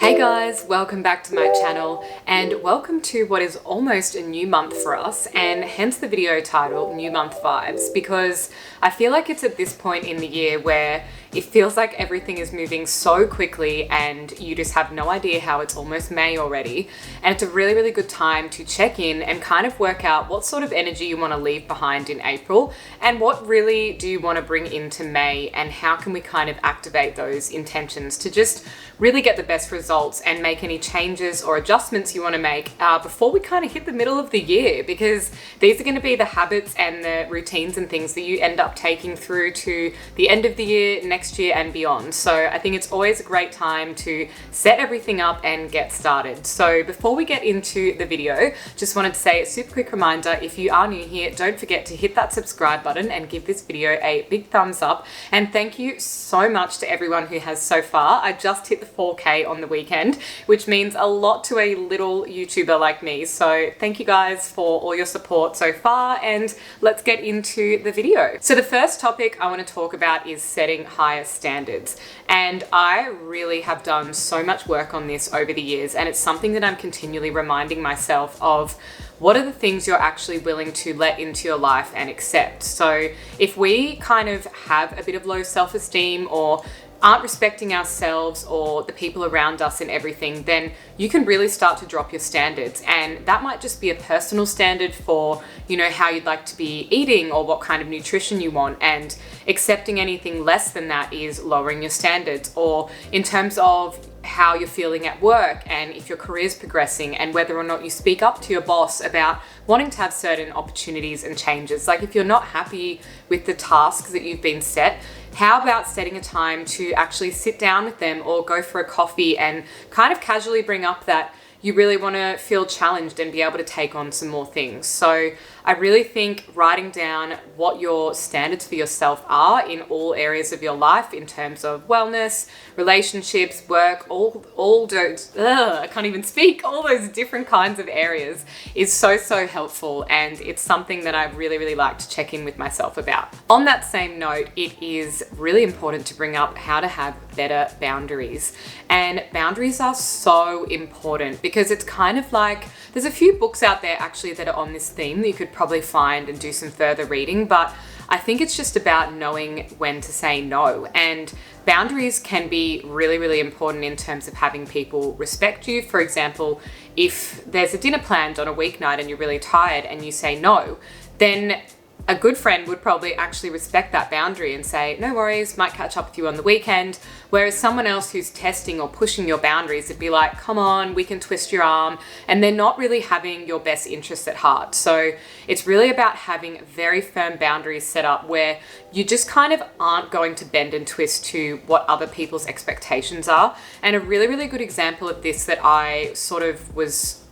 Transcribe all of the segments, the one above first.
Hey guys, welcome back to my channel and welcome to what is almost a new month for us, and hence the video title New Month Vibes, because I feel like it's at this point in the year where it feels like everything is moving so quickly and you just have no idea how it's almost May already. And it's a really good time to check in and kind of work out what sort of energy you want to leave behind in April and what really do you want to bring into May, and how can we kind of activate those intentions to just really get the best results and make any changes or adjustments you want to make before we kind of hit the middle of the year, because these are going to be the habits and the routines and things that you end up taking through to the end of the year, next year and beyond. So I think it's always a great time to set everything up and get started. So before we get into the video, just wanted to say a super quick reminder, if you are new here, don't forget to hit that subscribe button and give this video a big thumbs up. And thank you so much to everyone who has so far. I just hit the 4K on the weekend, which means a lot to a little YouTuber like me. So thank you guys for all your support so far, and let's get into the video. So the first topic I want to talk about is setting higher standards. And I really have done so much work on this over the years, and it's something that I'm continually reminding myself of. What are the things you're actually willing to let into your life and accept? So if we kind of have a bit of low self-esteem or aren't respecting ourselves or the people around us and everything, then you can really start to drop your standards. And that might just be a personal standard for, how you'd like to be eating or what kind of nutrition you want. And accepting anything less than that is lowering your standards. Or in terms of how you're feeling at work and if your career's progressing and whether or not you speak up to your boss about wanting to have certain opportunities and changes. Like if you're not happy with the tasks that you've been set, how about setting a time to actually sit down with them or go for a coffee and kind of casually bring up that you really want to feel challenged and be able to take on some more things. So I really think writing down what your standards for yourself are in all areas of your life, in terms of wellness, relationships, work, all those, I can't even speak, all those different kinds of areas is so helpful. And it's something that I really like to check in with myself about. On that same note, it is really important to bring up how to have better boundaries. And boundaries are so important because it's kind of like, there's a few books out there actually that are on this theme that you could probably find and do some further reading, but I think it's just about knowing when to say no. And boundaries can be really important in terms of having people respect you. For example, if there's a dinner planned on a weeknight and you're really tired and you say no, then a good friend would probably actually respect that boundary and say, no worries, might catch up with you on the weekend. Whereas someone else who's testing or pushing your boundaries would be like, come on, we can twist your arm. And they're not really having your best interests at heart. So it's really about having very firm boundaries set up where you just kind of aren't going to bend and twist to what other people's expectations are. And a really good example of this that I sort of was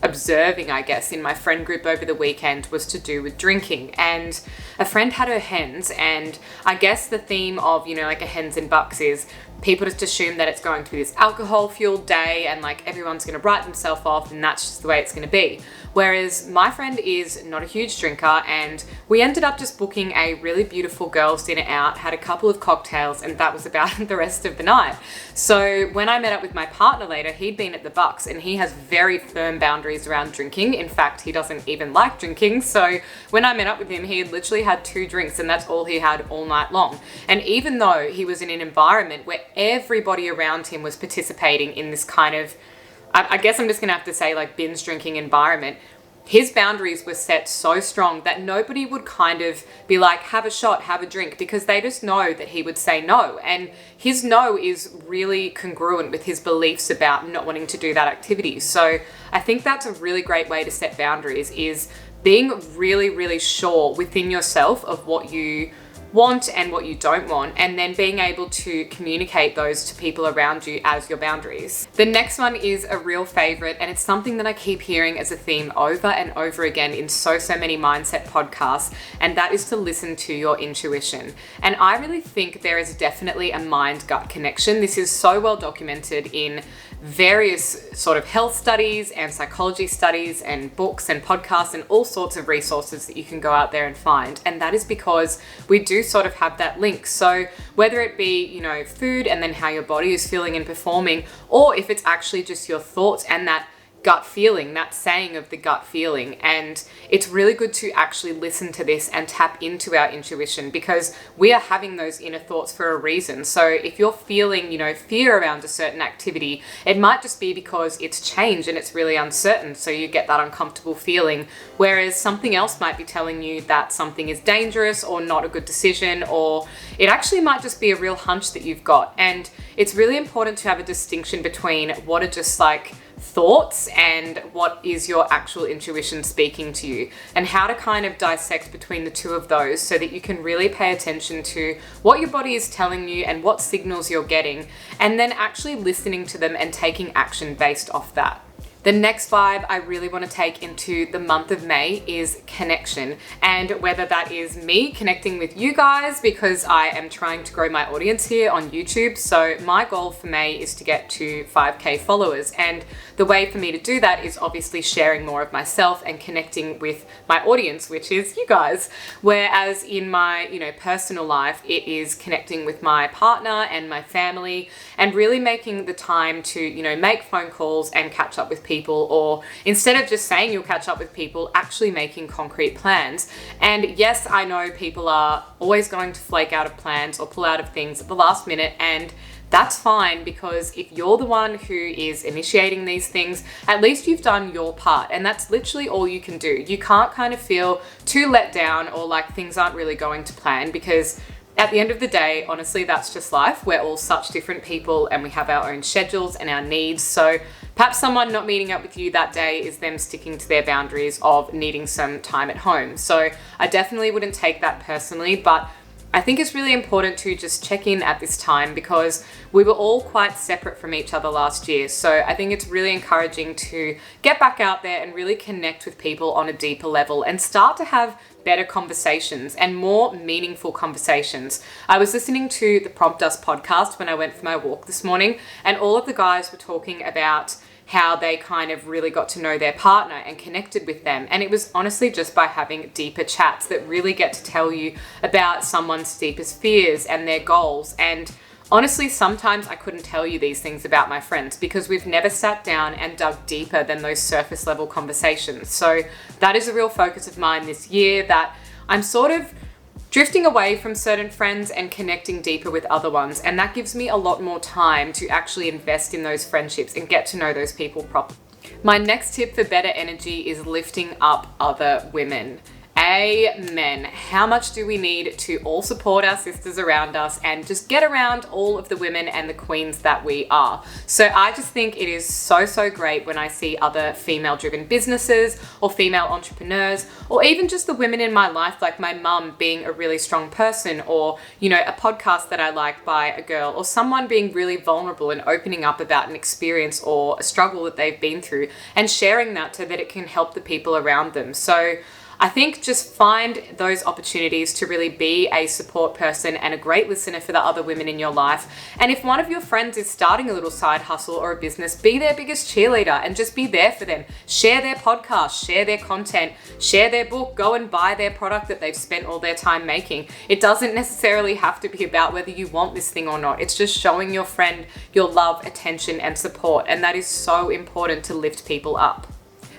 observing, I guess, in my friend group over the weekend was to do with drinking. And a friend had her hens, and I guess the theme of, like a hens and bucks is people just assume that it's going to be this alcohol fueled day and like everyone's going to write themselves off and that's just the way it's going to be. Whereas my friend is not a huge drinker, and we ended up just booking a really beautiful girls' dinner out, had a couple of cocktails, and that was about the rest of the night. So when I met up with my partner later, he'd been at the Bucks and he has very firm boundaries around drinking. In fact, he doesn't even like drinking. So when I met up with him, he had literally had 2 drinks and that's all he had all night long. And even though he was in an environment where everybody around him was participating in this kind of, I guess I'm just gonna have to say, like binge drinking environment, his boundaries were set so strong that nobody would kind of be like, have a shot, have a drink, because they just know that he would say no. And his no is really congruent with his beliefs about not wanting to do that activity. So I think that's a really great way to set boundaries, is being really sure within yourself of what you want and what you don't want, and then being able to communicate those to people around you as your boundaries. The next one is a real favorite, and it's something that I keep hearing as a theme over and over again in so many mindset podcasts, and that is to listen to your intuition. And I really think there is definitely a mind-gut connection. This is so well documented in various sort of health studies and psychology studies and books and podcasts and all sorts of resources that you can go out there and find. And that is because we do do sort of have that link. So whether it be, you know, food and then how your body is feeling and performing, or if it's actually just your thoughts and that gut feeling, that saying of the gut feeling. And it's really good to actually listen to this and tap into our intuition, because we are having those inner thoughts for a reason. So if you're feeling, you know, fear around a certain activity, it might just be because it's change and it's really uncertain. So you get that uncomfortable feeling, whereas something else might be telling you that something is dangerous or not a good decision, or it actually might just be a real hunch that you've got. And it's really important to have a distinction between what are just like thoughts and what is your actual intuition speaking to you, and how to kind of dissect between the two of those so that you can really pay attention to what your body is telling you and what signals you're getting, and then actually listening to them and taking action based off that. The next vibe I really want to take into the month of May is connection, and whether that is me connecting with you guys, because I am trying to grow my audience here on YouTube. So my goal for May is to get to 5K followers, and the way for me to do that is obviously sharing more of myself and connecting with my audience, which is you guys. Whereas in my, you know, personal life, it is connecting with my partner and my family, and really making the time to, you know, make phone calls and catch up with people, or instead of just saying you'll catch up with people, actually making concrete plans. And yes, I know people are always going to flake out of plans or pull out of things at the last minute, and that's fine, because if you're the one who is initiating these things, at least you've done your part, and that's literally all you can do. You can't kind of feel too let down or like things aren't really going to plan, because at the end of the day, honestly, that's just life. We're all such different people and we have our own schedules and our needs. So perhaps someone not meeting up with you that day is them sticking to their boundaries of needing some time at home. So I definitely wouldn't take that personally, but I think it's really important to just check in at this time, because we were all quite separate from each other last year. So I think it's really encouraging to get back out there and really connect with people on a deeper level and start to have better conversations and more meaningful conversations. I was listening to the Prompt Us podcast when I went for my walk this morning, and all of the guys were talking about how they kind of really got to know their partner and connected with them. And it was honestly just by having deeper chats that really get to tell you about someone's deepest fears and their goals. And honestly, sometimes I couldn't tell you these things about my friends because we've never sat down and dug deeper than those surface level conversations. So that is a real focus of mine this year, that I'm sort of drifting away from certain friends and connecting deeper with other ones. And that gives me a lot more time to actually invest in those friendships and get to know those people properly. My next tip for better energy is lifting up other women. Amen. How much do we need to all support our sisters around us and just get around all of the women and the queens that we are? So I just think it is so great when I see other female-driven businesses or female entrepreneurs, or even just the women in my life, like my mum being a really strong person, or, you know, a podcast that I like by a girl, or someone being really vulnerable and opening up about an experience or a struggle that they've been through and sharing that so that it can help the people around them. So I think just find those opportunities to really be a support person and a great listener for the other women in your life. And if one of your friends is starting a little side hustle or a business, be their biggest cheerleader and just be there for them. Share their podcast, share their content, share their book, go and buy their product that they've spent all their time making. It doesn't necessarily have to be about whether you want this thing or not. It's just showing your friend your love, attention, and support. And that is so important to lift people up.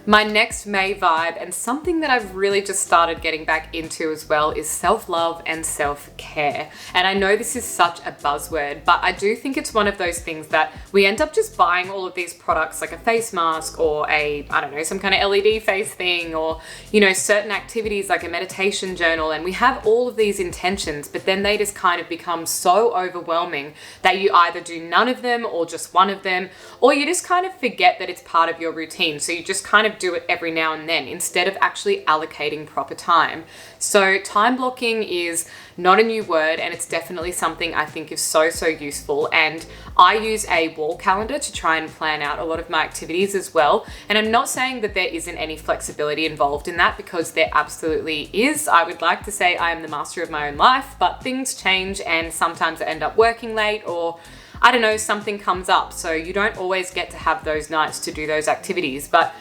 My next May vibe, and something that I've really just started getting back into as well, is self-love and self-care. And I know this is such a buzzword, but I do think it's one of those things that we end up just buying all of these products, like a face mask or a, I don't know, some kind of LED face thing, or, you know, certain activities like a meditation journal. And we have all of these intentions, but then they just kind of become so overwhelming that you either do none of them or just one of them, or you just kind of forget that it's part of your routine. So you just kind of do it every now and then instead of actually allocating proper time. So time blocking is not a new word, and it's definitely something I think is so useful. And I use a wall calendar to try and plan out a lot of my activities as well. And I'm not saying that there isn't any flexibility involved in that, because there absolutely is. I would like to say I am the master of my own life, but things change, and sometimes I end up working late, or I don't know, something comes up. So you don't always get to have those nights to do those activities. But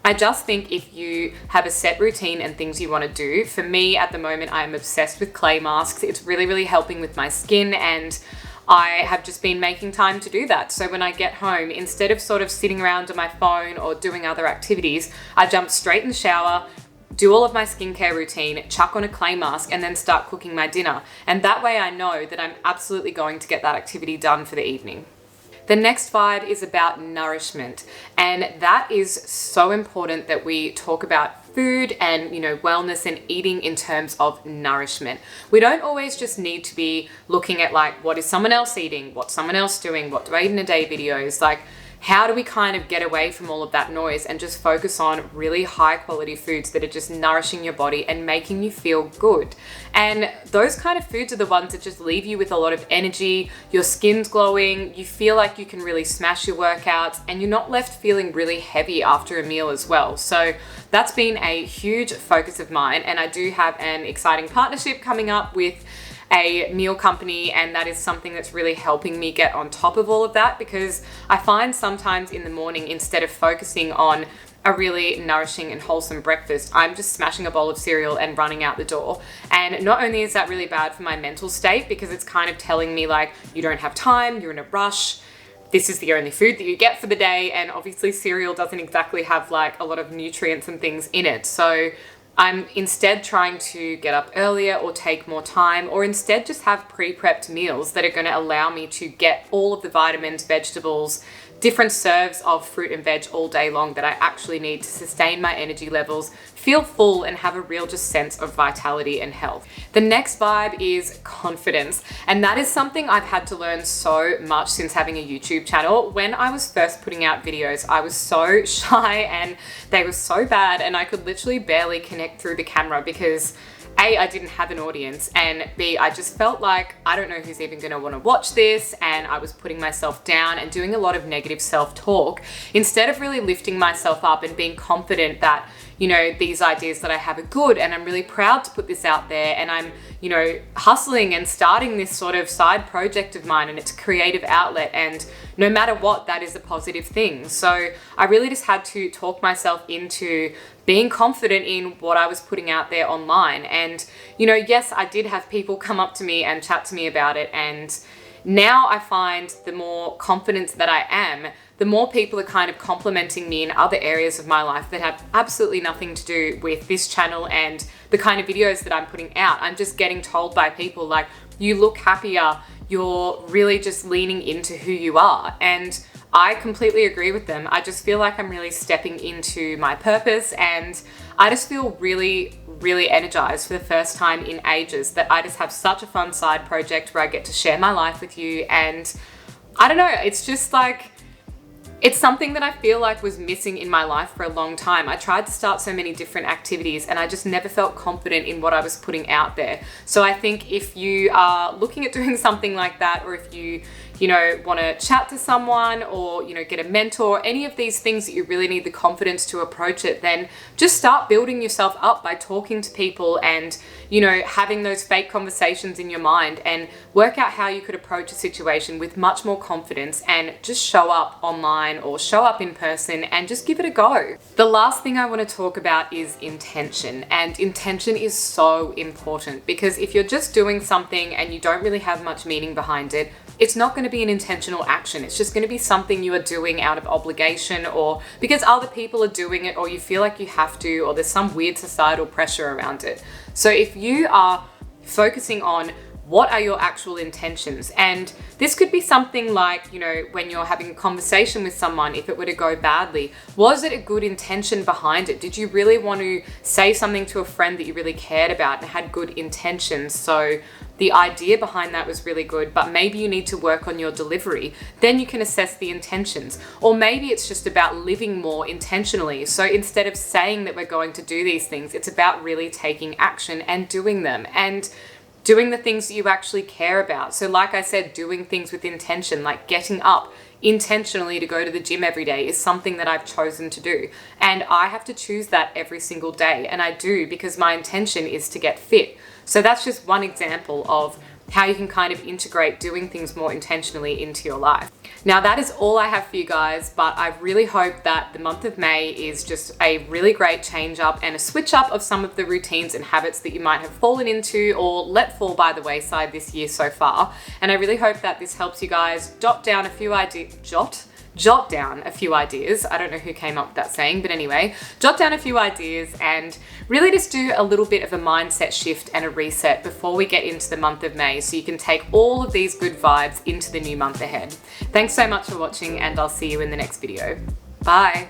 I just think if you have a set routine and things you want to do, for me at the moment, I'm obsessed with clay masks. It's really, really helping with my skin, and I have just been making time to do that. So when I get home, instead of sort of sitting around on my phone or doing other activities, I jump straight in the shower, do all of my skincare routine, chuck on a clay mask, and then start cooking my dinner. And that way I know that I'm absolutely going to get that activity done for the evening. The next vibe is about nourishment, and that is so important that we talk about food and, you know, wellness and eating in terms of nourishment. We don't always just need to be looking at like, what is someone else eating? What's someone else doing? What do I eat in a day videos? Like, how do we kind of get away from all of that noise and just focus on really high quality foods that are just nourishing your body and making you feel good? And those kind of foods are the ones that just leave you with a lot of energy, your skin's glowing, you feel like you can really smash your workouts, and you're not left feeling really heavy after a meal as well. So that's been a huge focus of mine, and I do have an exciting partnership coming up with a meal company, and that is something that's really helping me get on top of all of that, because I find sometimes in the morning, instead of focusing on a really nourishing and wholesome breakfast, I'm just smashing a bowl of cereal and running out the door. And not only is that really bad for my mental state, because it's kind of telling me like, you don't have time, you're in a rush, this is the only food that you get for the day, and obviously cereal doesn't exactly have like a lot of nutrients and things in it. So I'm instead trying to get up earlier or take more time, or instead just have pre-prepped meals that are going to allow me to get all of the vitamins, vegetables, different serves of fruit and veg all day long that I actually need to sustain my energy levels, feel full, and have a real just sense of vitality and health. The next vibe is confidence, and that is something I've had to learn so much since having a YouTube channel. When I was first putting out videos, I was so shy and they were so bad, and I could literally barely connect through the camera because A, I didn't have an audience, and B, I just felt like I don't know who's even going to want to watch this, and I was putting myself down and doing a lot of negative self-talk instead of really lifting myself up and being confident that, you know, these ideas that I have are good, and I'm really proud to put this out there, and I'm, you know, hustling and starting this sort of side project of mine, and it's a creative outlet, and no matter what, that is a positive thing. So I really just had to talk myself into being confident in what I was putting out there online. And, you know, yes, I did have people come up to me and chat to me about it, and now I find the more confidence that I am, the more people are kind of complimenting me in other areas of my life that have absolutely nothing to do with this channel and the kind of videos that I'm putting out. I'm just getting told by people like, you look happier, you're really just leaning into who you are. And I completely agree with them. I just feel like I'm really stepping into my purpose, and I just feel really, really energized for the first time in ages that I just have such a fun side project where I get to share my life with you. And I don't know, it's just like, it's something that I feel like was missing in my life for a long time. I tried to start so many different activities and I just never felt confident in what I was putting out there. So I think if you are looking at doing something like that, or if you know, want to chat to someone, or, you know, get a mentor, any of these things that you really need the confidence to approach it, then just start building yourself up by talking to people and, you know, having those fake conversations in your mind, and work out how you could approach a situation with much more confidence, and just show up online or show up in person and just give it a go. The last thing I want to talk about is intention, and intention is so important, because if you're just doing something and you don't really have much meaning behind it, it's not going to be an intentional action. It's just going to be something you are doing out of obligation, or because other people are doing it, or you feel like you have to, or there's some weird societal pressure around it. So if you are focusing on what are your actual intentions, and this could be something like, you know, when you're having a conversation with someone, if it were to go badly, was it a good intention behind it? Did you really want to say something to a friend that you really cared about and had good intentions? So the idea behind that was really good, but maybe you need to work on your delivery. Then you can assess the intentions. Or maybe it's just about living more intentionally. So instead of saying that we're going to do these things, it's about really taking action and doing them, and doing the things that you actually care about. So like I said, doing things with intention, like getting up intentionally to go to the gym every day, is something that I've chosen to do. And I have to choose that every single day. And I do, because my intention is to get fit. So that's just one example of how you can kind of integrate doing things more intentionally into your life. Now that is all I have for you guys, but I really hope that the month of May is just a really great change up and a switch up of some of the routines and habits that you might have fallen into or let fall by the wayside this year so far. And I really hope that this helps you guys jot down a few ideas. Jot down a few ideas. I don't know who came up with that saying, but anyway, jot down a few ideas and really just do a little bit of a mindset shift and a reset before we get into the month of May, so you can take all of these good vibes into the new month ahead. Thanks so much for watching, and I'll see you in the next video. Bye.